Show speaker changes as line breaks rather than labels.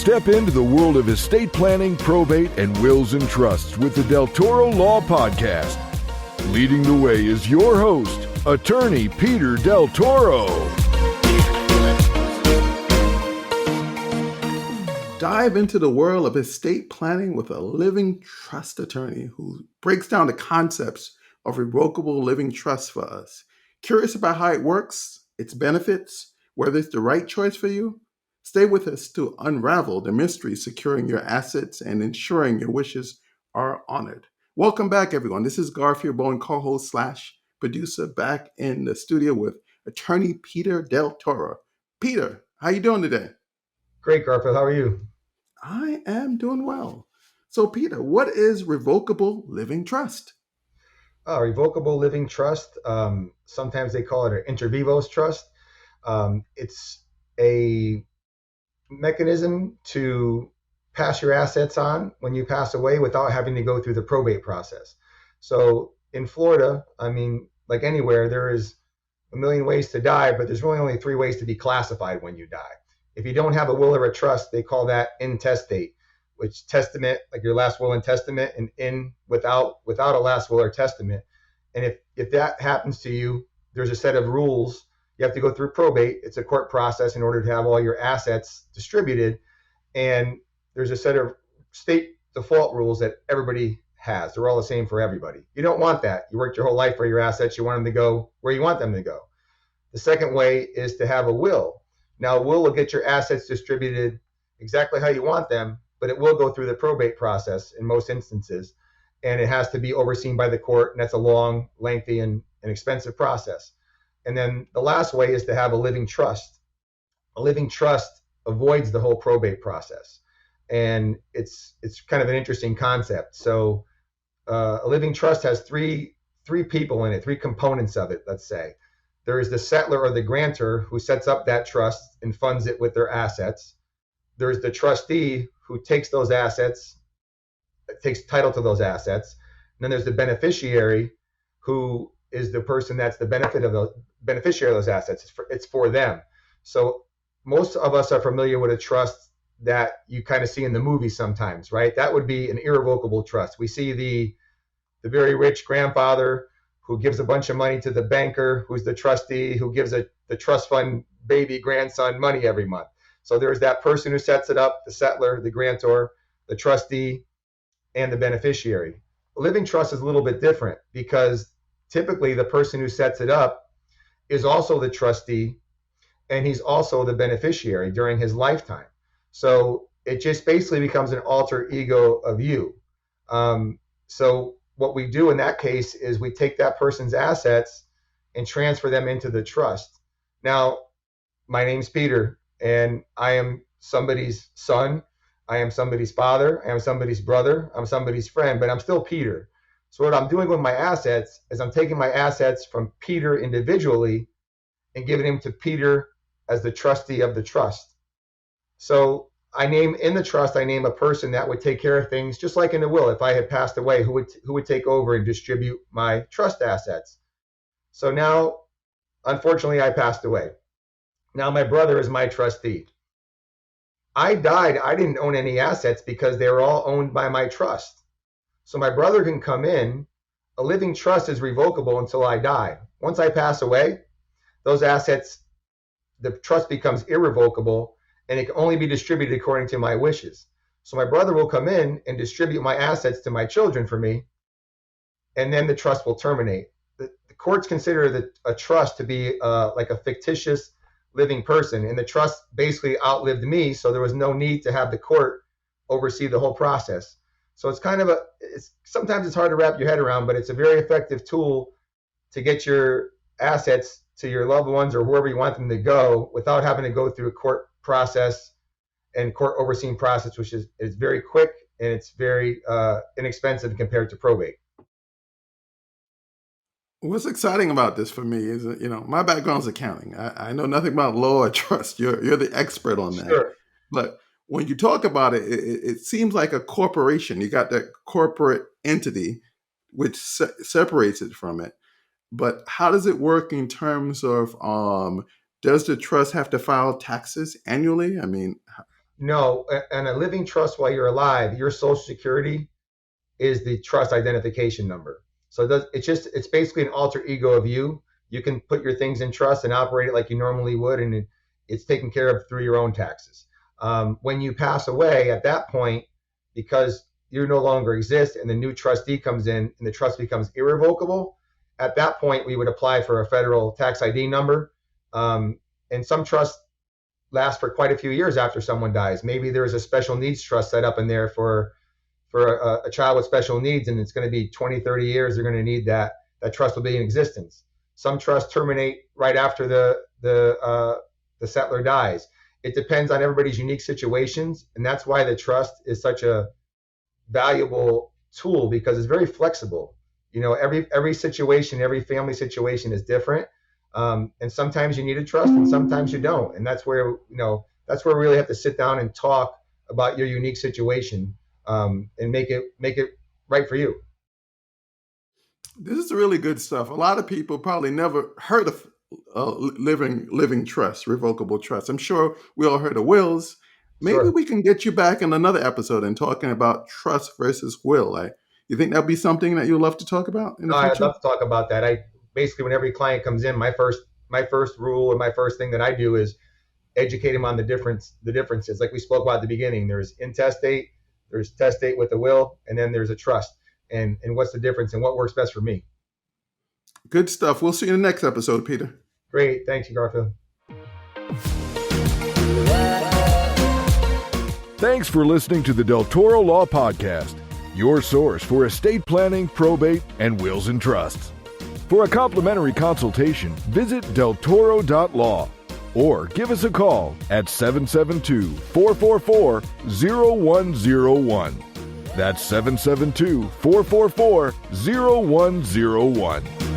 Step into the world of estate planning, probate, and wills and trusts with the Del Toro Law Podcast. Leading the way is your host, Attorney Peter Del Toro.
Dive into the world of estate planning with a living trust attorney who breaks down the concepts of revocable living trust for us. Curious about how it works, its benefits, whether it's the right choice for you? Stay with us to unravel the mystery securing your assets and ensuring your wishes are honored. Welcome back, everyone. This is Garfield Bowen, co-host / producer, back in the studio with Attorney Peter Del Toro. Peter, how you doing today?
Great, Garfield. How are you?
I am doing well. So, Peter, what is revocable living trust?
Revocable living trust. Sometimes they call it an inter vivos trust. It's a mechanism to pass your assets on when you pass away without having to go through the probate process. So in Florida, like anywhere, there is a million ways to die, but there's really only 3 ways to be classified when you die. If you don't have a will or a trust, they call that intestate, which testament, like your last will and testament, and in without a last will or testament. And if that happens to you, there's a set of rules. You have to go through probate. It's a court process in order to have all your assets distributed. And there's a set of state default rules that everybody has. They're all the same for everybody. You don't want that. You worked your whole life for your assets. You want them to go where you want them to go. The second way is to have a will. Now, a will get your assets distributed exactly how you want them, but it will go through the probate process in most instances. And it has to be overseen by the court. And that's a long, lengthy, and expensive process. And then the last way is to have a living trust. A living trust avoids the whole probate process. And it's kind of an interesting concept. So a living trust has three people in it, 3 components of it, let's say. There is the settlor or the grantor who sets up that trust and funds it with their assets. There's the trustee who takes those assets, takes title to those assets. And then there's the beneficiary who is the person that's the beneficiary of those assets. It's for them. So most of us are familiar with a trust that you kind of see in the movies sometimes, right? That would be an irrevocable trust. We see the very rich grandfather who gives a bunch of money to the banker, who's the trustee, who gives the trust fund baby grandson money every month. So there's that person who sets it up, the settlor, the grantor, the trustee, and the beneficiary. A living trust is a little bit different because typically the person who sets it up is also the trustee and he's also the beneficiary during his lifetime. So it just basically becomes an alter ego of you. So what we do in that case is we take that person's assets and transfer them into the trust. Now, my name's Peter and I am somebody's son. I am somebody's father. I am somebody's brother. I'm somebody's friend, but I'm still Peter. So what I'm doing with my assets is I'm taking my assets from Peter individually and giving them to Peter as the trustee of the trust. So I name in the trust, I name a person that would take care of things just like in the will. If I had passed away, who would take over and distribute my trust assets? So now, unfortunately, I passed away. Now my brother is my trustee. I died. I didn't own any assets because they were all owned by my trust. So my brother can come in. A living trust is revocable until I die. Once I pass away, those assets, the trust becomes irrevocable and it can only be distributed according to my wishes. So my brother will come in and distribute my assets to my children for me, and then the trust will terminate. The courts consider a trust to be like a fictitious living person, and the trust basically outlived me, so there was no need to have the court oversee the whole process. So it's kind of sometimes it's hard to wrap your head around, but it's a very effective tool to get your assets to your loved ones or wherever you want them to go without having to go through a court process and court overseen process, which is very quick and it's very inexpensive compared to probate.
What's exciting about this for me is, my background is accounting. I know nothing about law or trust. You're the expert on that.
Sure.
But when you talk about it, it seems like a corporation. You got that corporate entity, which separates it from it. But how does it work in terms of, does the trust have to file taxes annually?
No, and a living trust while you're alive, your Social Security is the trust identification number. So it's basically an alter ego of you. You can put your things in trust and operate it like you normally would, and it's taken care of through your own taxes. When you pass away, at that point, because you no longer exist and the new trustee comes in and the trust becomes irrevocable, at that point we would apply for a federal tax ID number. And some trusts last for quite a few years after someone dies. Maybe there's a special needs trust set up in there for a child with special needs, and it's going to be 20, 30 years. They're going to need that trust will be in existence. Some trusts terminate right after the settlor dies. It depends on everybody's unique situations, and that's why the trust is such a valuable tool, because it's very flexible. Every situation, every family situation is different, and sometimes you need a trust, and sometimes you don't. And that's where we really have to sit down and talk about your unique situation, and make it right for you.
This is really good stuff. A lot of people probably never heard of living trust, revocable trust. I'm sure we all heard of wills. Maybe
Sure.
we can get you back in another episode and talking about trust versus will. You think that'd be something that you'd love to talk about in the
I'd
future?
love to talk about that. I basically, when every client comes in, my first rule and my first thing that I do is educate them on the differences. Like we spoke about at the beginning, there's intestate, there's testate with a will, and then there's a trust. And what's the difference and what works best for me?
Good stuff. We'll see you in the next episode, Peter.
Great. Thanks, Garfield.
Thanks for listening to the Del Toro Law Podcast, your source for estate planning, probate, and wills and trusts. For a complimentary consultation, visit deltoro.law or give us a call at 772-444-0101. That's 772-444-0101.